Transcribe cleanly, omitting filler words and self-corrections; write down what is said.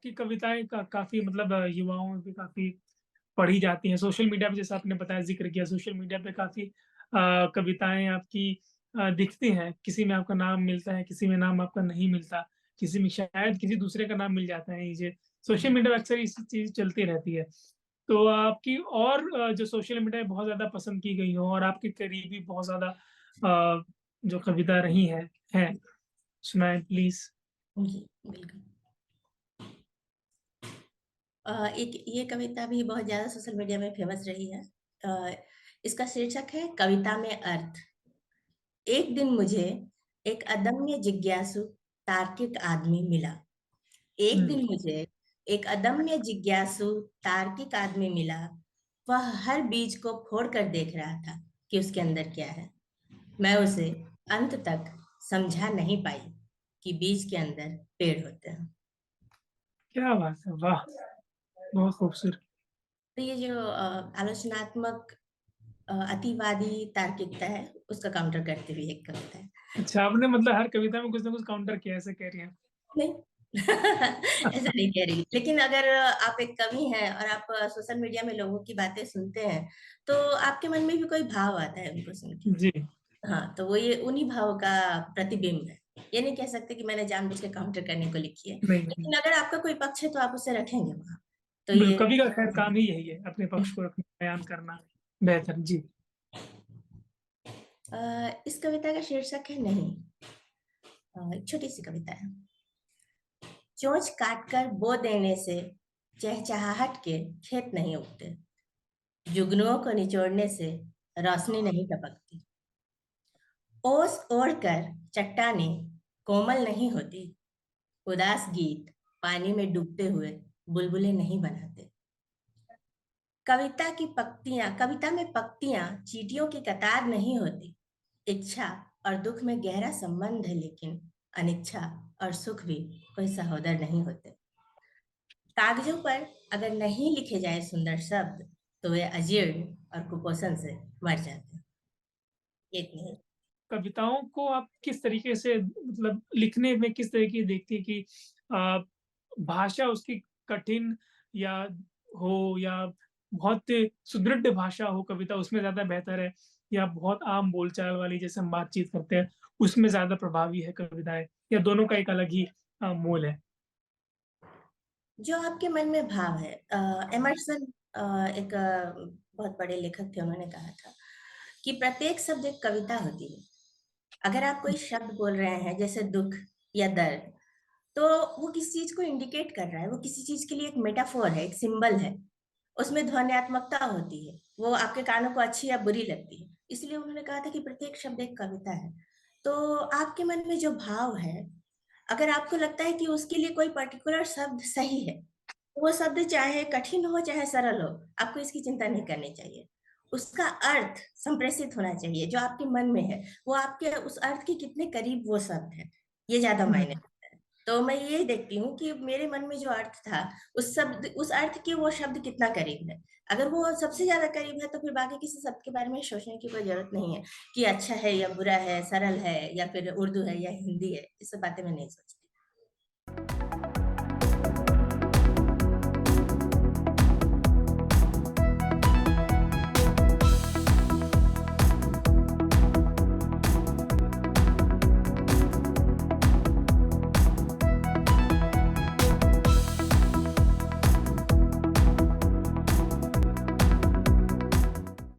आपकी कविताएँ काफ़ी मतलब युवाओं में भी काफ़ी पढ़ी जाती हैं। सोशल मीडिया पे जैसा आपने बताया ज़िक्र किया सोशल मीडिया पे काफ़ी कविताएँ आपकी दिखती हैं। किसी में आपका नाम मिलता है, किसी में नाम आपका नहीं मिलता, किसी में शायद किसी दूसरे का नाम मिल जाता है। ये सोशल मीडिया पे अक्सर ये सब चीज़ चलती रहती है। तो आपकी और जो सोशल मीडिया पे बहुत ज़्यादा पसंद की गई हो और आपके करीबी बहुत ज़्यादा जो कविता रही हैं, सुनाएँ प्लीज़? जी, बिल्कुल। एक ये कविता भी बहुत ज़्यादा सोशल मीडिया में फ़ेमस रही है। इसका शीर्षक है कविता में अर्थ। एक दिन मुझे एक अदम्य जिज्ञासु तार्किक आदमी मिला। एक हुँ। दिन मुझे एक अदम्य जिज्ञासु तार्किक आदमी मिला। वह हर बीज को फोड़ कर देख रहा था कि उसके अंदर क्या है। मैं उसे अंत तक समझा नहीं पाई कि बीज के अंदर पेड़ होते हैं। क्या बात है! वाह! बहुत खूबसूरत। तो ये जो आलोचनात्मक अतिवादी तार्किकता है, उसका काउंटर करती हुई एक कविता है। अच्छा, आपने मतलब हर कविता में कुछ ना कुछ काउंटर किया है, ऐसा कह रही हैं। नहीं, ऐसा नहीं कह रही। लेकिन अगर आप एक कवि हैं और आप सोशल मीडिया में लोगों की बातें सुनते हैं, तो आपके मन में भी कोई भाव आता है उनको सुन के। जी, हाँ, तो वो ये उन्हीं भावों का प्रतिबिंब है। ये नहीं कह सकते कि मैंने जानबूझ के काउंटर करने को लिखी है। नहीं, नहीं, लेकिन अगर आपका कोई पक्ष है तो आप उसे रखेंगे वहाँ। तो बिल्कुल, ये कवि का खैर काम ही यही है, अपने पक्ष को रखना, बयान करना बेहतर। जी। इस कविता का शीर्षक है नहीं। एक छोटी-सी कविता है। चोंच काटकर बो देने से चहचहाहट के खेत नहीं उगते। जुगनुओं को निचोड़ने से रोशनी नहीं टपकती। ओस ओढ़कर चट्टानें कोमल नहीं होती। उदास गीत पानी में डूबते हुए बुलबुलें नहीं बनाते। कविता में पंक्तियां चींटियों की कतार नहीं होती। इच्छा और दुख में गहरा संबंध है, लेकिन अनिच्छा और सुख भी कोई सहोदर नहीं होते। कागजों पर अगर नहीं लिखे जाए सुंदर शब्द, तो वे अजीर्ण और कुपोषण से मर जाते हैं। ये इतनी कविताओं को आप किस तरीके से मतलब लिखने में किस तरह की देखती हैं कि अ, भाषा उसकी कठिन या हो या बहुत सुदृढ़ भाषा हो कविता उसमें ज़्यादा बेहतर है या बहुत आम बोलचाल वाली जैसे हम बातचीत करते हैं, उसमें ज़्यादा प्रभावी है कविताएँ या दोनों का एक अलग ही मोल है? जो आपके मन में भाव है। एमर्सन एक बहुत बड़े लेखक थे, उन्होंने कहा था कि प्रत्येक शब्द एक कविता होती है। अगर आप कोई शब्द बोल रहे हैं जैसे दुःख या दर्द, तो वो किसी चीज़ को इंडिकेट कर रहा है, वो किसी चीज़ के लिए एक मेटाफोर है, एक सिंबल है। उसमें ध्वन्यात्मकता होती है, वो आपके कानों को अच्छी या बुरी लगती है। इसलिए उन्होंने कहा था कि प्रत्येक शब्द एक कविता है। तो आपके मन में जो भाव है, अगर आपको लगता है कि उसके लिए कोई पर्टिकुलर शब्द सही है, वो शब्द चाहे कठिन हो, चाहे सरल हो, आपको इसकी चिंता नहीं करनी चाहिए। उसका अर्थ संप्रेषित होना चाहिए, जो आपके मन में है, वो आपके उस अर्थ के कितने करीब वो शब्द है, ये ज़्यादा हुँ, मायने रखता है। तो मैं ये देखती हूँ कि मेरे मन में जो अर्थ था, उस अर्थ के वो शब्द कितना करीब है। अगर वो सबसे ज़्यादा करीब है, तो फिर बाकी किसी शब्द के बारे में सोचने की कोई ज़रूरत नहीं है कि अच्छा है या बुरा है, सरल है या फिर उर्दू है या हिंदी है, ये सब बातें मैं नहीं सोचती।